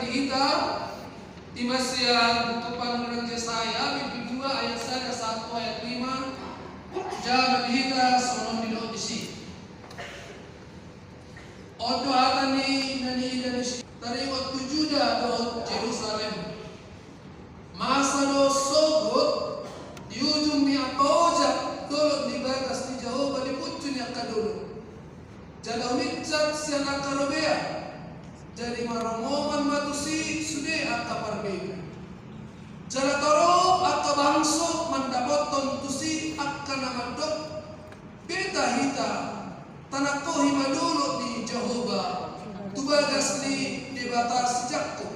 kita di Masya kepada Yesaya bibit 2 ayat 1 ayat 5 jangan kita sono di odisi odo atani nani dan dari waktu Juda do Jerusalem masa do sogot di ujung ni apoja dolo di batas di jauh bali pucun yang kadulu jaga mitsak siana karobea jadi maromoman matusi sude aka parbega jala toro aka bangso mandapoton tusi aka namadok beta hita tanah kohi madulu di Jehovah tubagas ni debatas jakku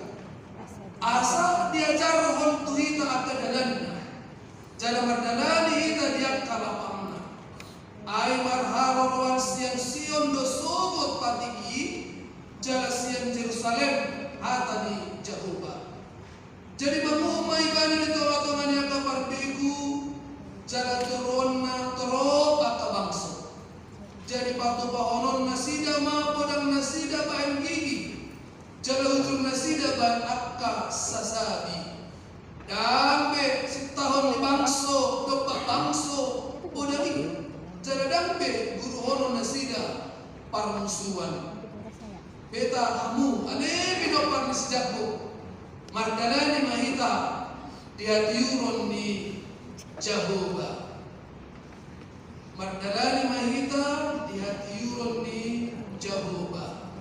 asa diajar hon tuhita aka dalanna jala mardalani hita diak kalapamna ay marharawan siang sion do sobot patigi jala siang Jerusalem hata di Jehovah jadi mamumay bani nito atongan yaka parbegu jala turonna toro aka bangso jadi patu paonon nasida ma podang nasida bain gigi jala ujung nasida bain akka sasabi dambe setahun bangso dopak bangso podang ini jala dambe guru hono nasida parmusuan beta hamu ane bidopar ni sejakku mardalani mahita dia tiuron di Jehovah mardalani mahita dia tiuron di Jehovah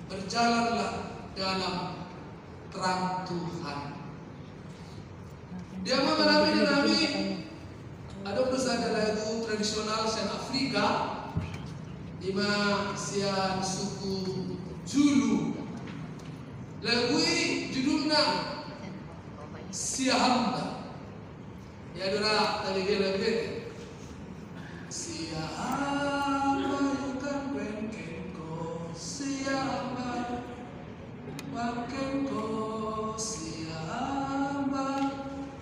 berjalanlah dalam terang Tuhan dia mengalami nami ada dosa lagu tradisional sian Afrika lima sian suku Zulu lagu ini judulnya Siahamba ya dora tadi dia lagu Siahamba yukan bengkengko Siahamba bengkengko Siahamba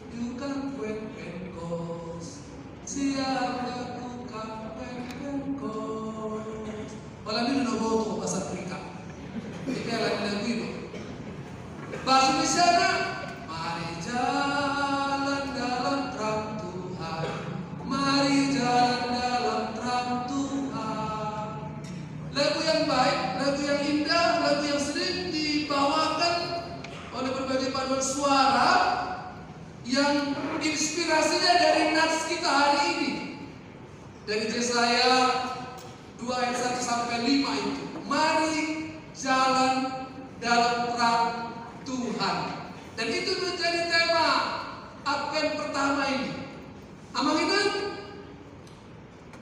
yukan bengkengko Siahamba yukan bengkengko wala dito na boto pasat Afrika kaya lagu itu bahasa Indonesia na mari jalan dalam terang Tuhan mari jalan dalam terang Tuhan lagu yang baik, lagu yang indah, lagu yang sering dibawakan oleh berbagai paduan suara yang inspirasinya dari nats kita hari ini dari Yesaya 2 ayat 1 sampai 5 itu mari jalan dalam terang Tuhan dan itu menjadi tema Advent pertama ini amang itu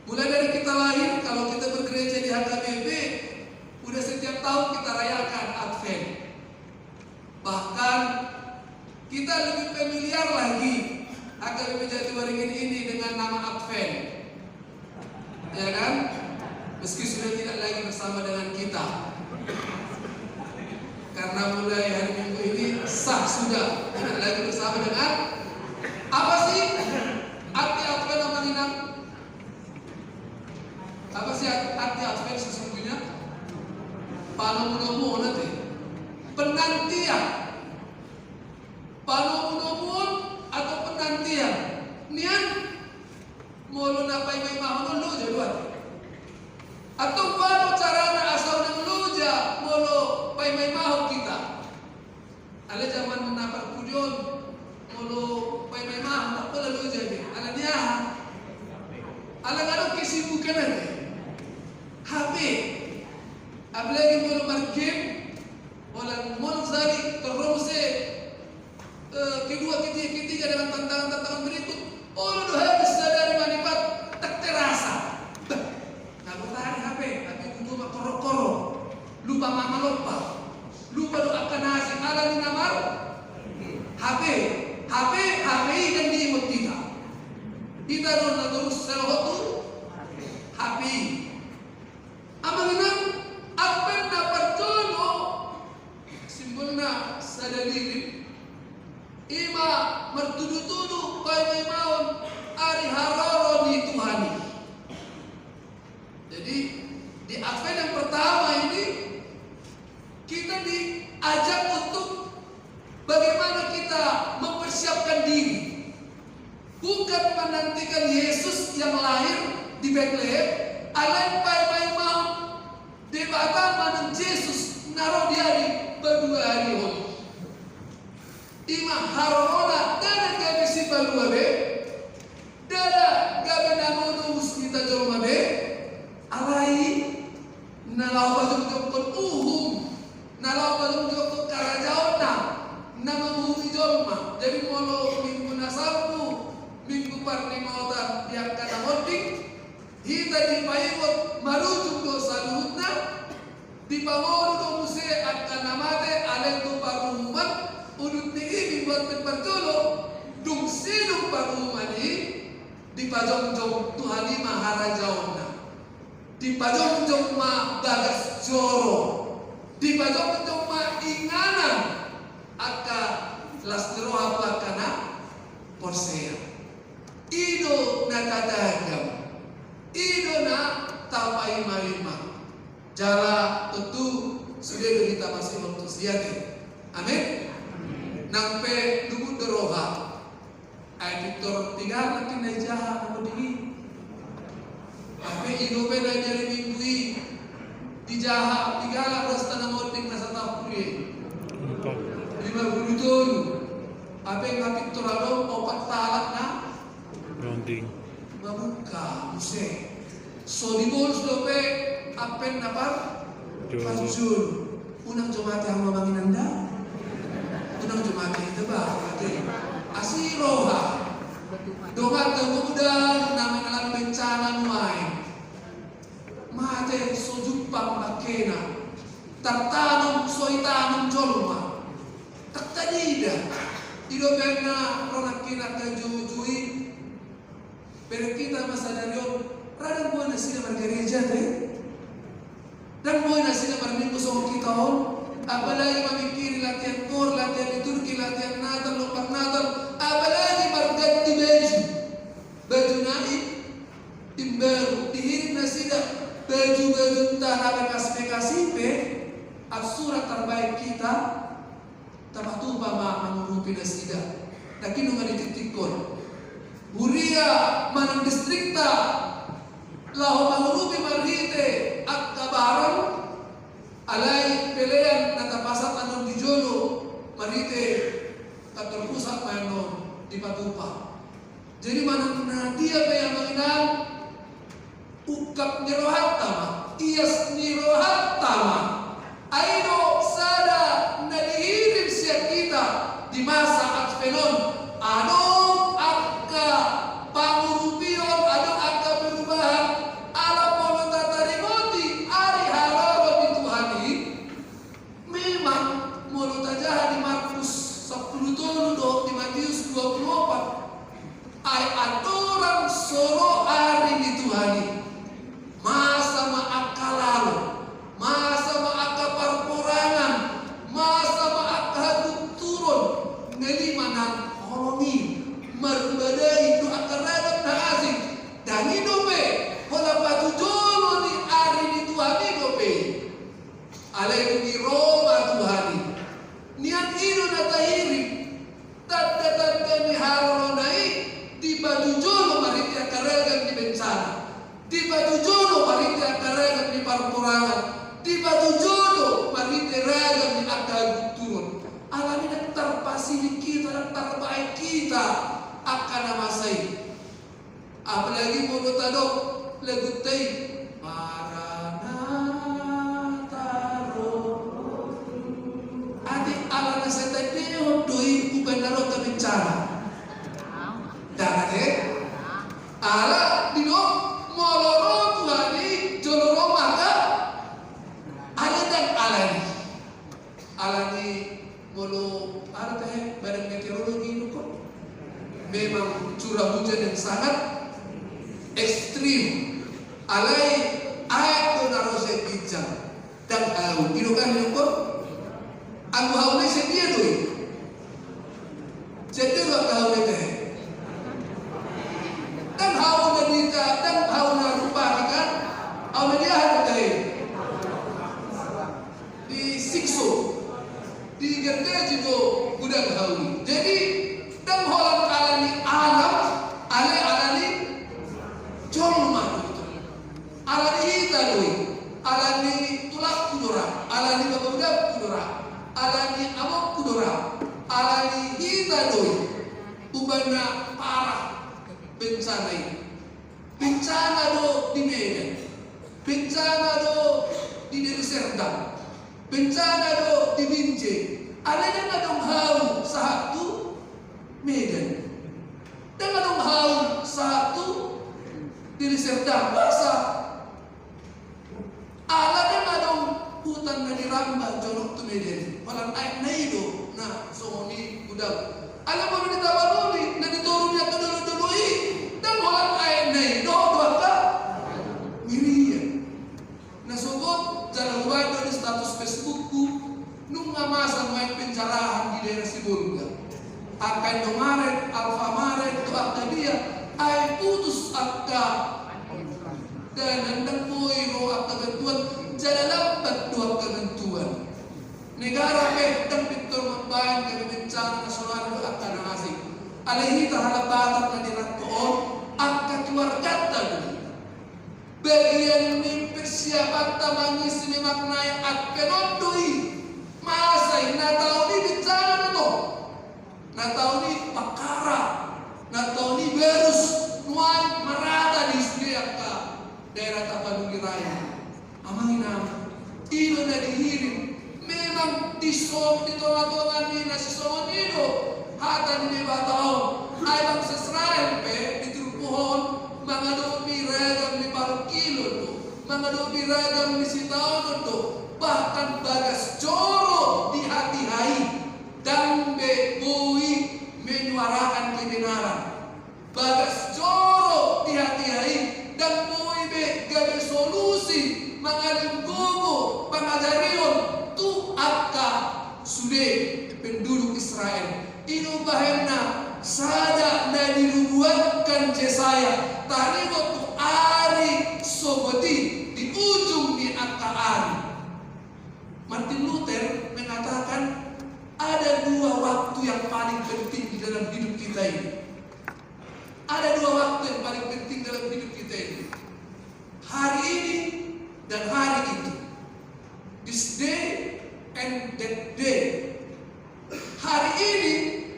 mulai dari kita lahir kalau kita bergereja di HKBP udah setiap tahun kita rayakan Advent bahkan kita lebih familiar lagi HKBP Jatiwaringin ini dengan nama Advent ya kan meski sudah tidak lagi bersama dengan kita karena mulai hari Minggu ini sah sudah tidak lagi bersama dengan apa sih arti Advent namanya Inang? Apa sih arti Advent sesungguhnya? Panomunomo nanti penantian panomunomo atau penantian nian mulu napai may mahono lo jaduan atau paano carana asal ng luja mulu pay may maho kita ala zaman menapar kujon mulu pay may maho apa lalu jadi ala dia ala ngano kesibukan nanti HP apalagi mulu markim wala monzari terromse kedua ketiga dengan tantangan berikut lu habis sadari manipat tak terasa nah bertahan HP tapi butuh koro-koro lupa mama lupa doakan nasi ala di namar HP dan diimut kita doon terus selalu HP amang apa yang dapat tono simbolnya sadalilin ima mertudu-tudu kay maun ari haroro ni Tuhani. Jadi di Advent yang pertama ini kita diajak untuk Bagaimana kita mempersiapkan diri? Bukan menantikan Yesus yang lahir di Bethlehem, alain pai mau di bataman Yesus naruh di hari berdua hari hon. Ima harona dana gabe si balua be, dana gabe namono musnita jorma be, alai nalau bajum jokon nalau bajum jokon karajaon nama humi jorma. Jadi molo minggu nasabu, minggu parlimautan yang kata holding, hita di payot marujung dosa luhutna, di pamoro do muse akan namate alai do parumuman, udut ni buat berperjolo, dung silung parumani, di pajong-jong Tuhani Maharajaona, di pajong-jong ma bagas joro, di pajong-jong ma inganan, aka lastroha pakana porsea. Ido na kadagam, ido na tapai marima. Jala tentu sudah kita masih waktu siate. Amin. Nampe dubut deroha. Ay Victor tiga makin na jaha na mudi. Ape ido pe na jari mingui. Di jaha tiga la rasta na moding na sa tapuri. 50 ton. Ape nga Victor alo opat talak na Rounding. Mabuka muse. So di bols dope apen napar Panjul. Unang jumati ang mamanginanda. Unang jumati itu ba? Asiroha. Dongat kemudian namin alam bencana main. Mate sojupang makena. Tartanong soitanong jolma. Taktanida. Idobena ronak kina kajujui. Pero kita masadarion radang buwan na sila margereja dan buwan na sila marminggu sa kita apalagi mamikiri latihan kor, latihan liturgi, latihan natal, lompat natal, apalagi marganti baju naik timbaru dihirim na sila baju tanah kaspe at surat terbaik kita tapatupa mengurupi na sila nakin nga dititikon Huria manang distrikta lahu mangurupi marhite at kabaran alay pelean natapasat anong dijolo marhite katerpusat mayanon di patupa. Jadi manang nadia yang mengenal ukap nirohat tama ias nirohat tama aido sada nadihirim siya kita di masa at penon pangurupion adong akka perubahan alam mo tatarigoti ari hararo di Tuhani memang mo tajaha di Markus 10 do di Matius 24 ay aturan soro ari di Tuhani masa maakkalalo masa maakaparpurangan masa maakahaduk turun ngelimanan holongi marbadai itu akan radap na asing dan hidupe hola batu jolo ni ari ni Tuhani dope alai ni Roma Tuhani niat ino na tahiri tanda ni haronai di batu jolo mariti akan radap di bencana di batu jolo mariti akan radap di parpurangan di batu jolo mariti radap di akan turun alami nak terpasili kita nak terbaik kita akan namasay. Apalagi mulut adok legutay Maranatha roh. Adik ala nasa tayo doi uban naro kabicara. Dahil ala dino moloro Tuhani joloro maka ala dan alani molo ala teh badan meteorologi itu kok memang curah hujan yang sangat ekstrim alai ayat tu narose bijak dan hau itu kan itu aku hau ni sedia doi sedia doi hau ni teh dan hau nadika dan hau narupa kan hau dia ada teh di sikso di gerde juga udang hawi. Jadi dang holang alani alam alani jol madu alani hita doi alani tulak kudora alani babudap kudora alani amok kudora alani hita doi ubana parah bencana ini. Bencana do di Medan, bencana do di Deli Serdang, bencana do di Binjai. Ada yang ngadong hau satu Medan, dan ngadong hau satu Deli Serdang. Masa ala yang ngadong hutan dari Rambah jonok tu Medan. Walau air naido, nah sohoni budak. Ala baru ditawaruli, dan diturunnya ke dulu-dului. Dan orang air naik doa ka mirian. Nah sobat jangan lupa di status Facebookku nung ngamasan main pencerahan di daerah Sibolga. Akan domaret, Alfamaret, itu akta dia. Air putus akta dan hendang poiro akta bantuan jalan lambat dua kebentuan. Negara dan Victor membayang ke bencana nasional itu akan ngasih. Alaihi terhadap batak dan diratuon akan keluarga tadi. Bagian ini persiapan tamangis memaknai akan ondoi. Masa ini tahu ni bencana itu. Tahu ni pakara. Tahu ni berus nuan merata di Suriaka daerah Tapanuli Raya. Amangina ilo na dihirim. Memang disok di tengah-tengah ni nasi somon itu. Hata ni batao. Ay bang Israel pe pohon mengadopi ragam di parkilo tu, mengadopi ragam di sitaon tu, bahkan bagas joro di hati hai dan bui menyuarakan kebenaran. Bagas joro di hati hai dan bui gabe solusi mengalim gogo pengajarion tu akka sudah penduduk Israel. Inu bahena sada na dinubuatkan Yesaya tari waktu ari soboti di ujung di angkaan. Martin Luther mengatakan ada dua waktu yang paling penting di dalam hidup kita ini. Ada dua waktu yang paling penting dalam hidup kita ini. Hari ini dan hari itu. This day and that day. Hari ini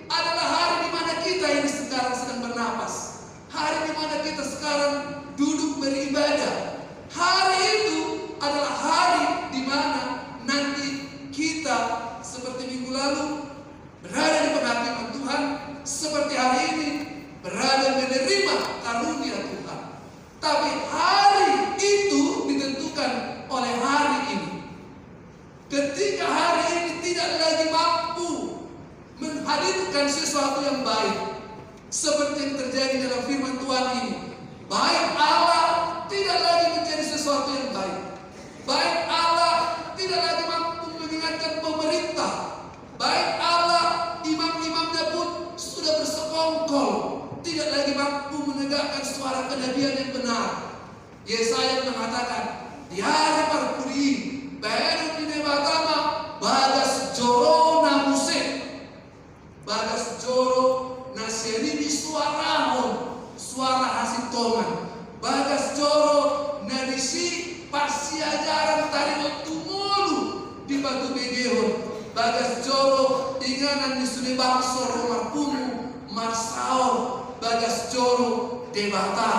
adalah hari di mana kita ini sekarang sedang bernapas. Hari di mana kita sekarang duduk beribadah. Hari itu adalah hari di mana nanti kita seperti minggu lalu berada di penghakiman Tuhan, seperti hari ini berada menerima karunia Tuhan. Tapi hari itu ditentukan oleh hari ini. Ketika hari ini tidak lagi mampu menghadirkan sesuatu yang baik, seperti yang terjadi dalam firman Tuhan ini, baik Allah tidak lagi menjadi sesuatu yang baik. Baik Allah tidak lagi mampu mengingatkan pemerintah. Baik Allah, imam-imamnya pun sudah bersekongkol, tidak lagi mampu menegakkan suara kenabian yang benar. Yesaya mengatakan, di hari parkuri baru di nebatama bagas joro namuse, bagas joro naserini suarahon, suara hasil tongan, bagas joro narisi pasti ajaran tari waktu mulu di batu begehon, bagas joro inganan di suni bangsor marpumu marsaor, bagas joro debata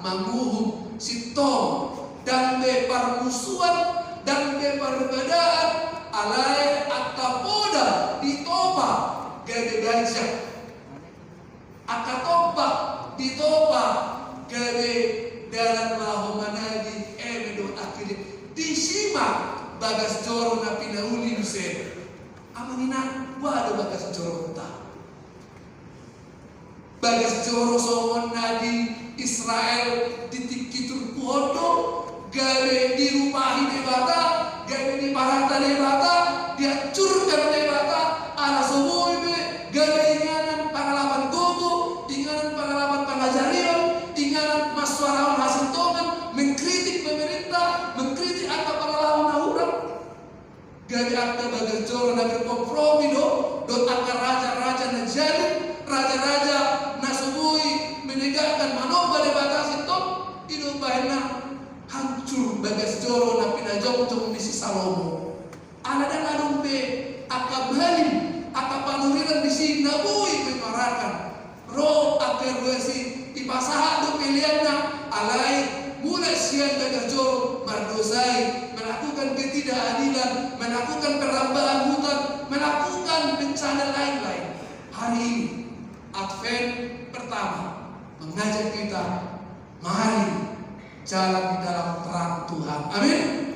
manguhum sitong dan be permusuhan dan be perbedaan alai akapoda ditopa gade gajah akatopa ditopa gade dalam lahu managi emedo akhirnya disimak bagas joro na pinauli nuse amanina wado bagas joro entah bagas joro somon nadi Israel ditikitur podo gade dirumahi debata gade di parata debata dihancurkan debata ala semua gade inganan pengalaman gogo inganan pengalaman pengajarian inganan maswarawan hasil tongan mengkritik pemerintah mengkritik apa pengalaman orang gade akta bagas joro na berkompromi do akar raja berbuasi ipasaha do pilihanna alai mulai siang bekerja merdosai, melakukan ketidakadilan, melakukan perambahan hutan, melakukan bencana lain-lain. Hari ini Advent pertama mengajak kita, mari jalan di dalam terang Tuhan. Amin.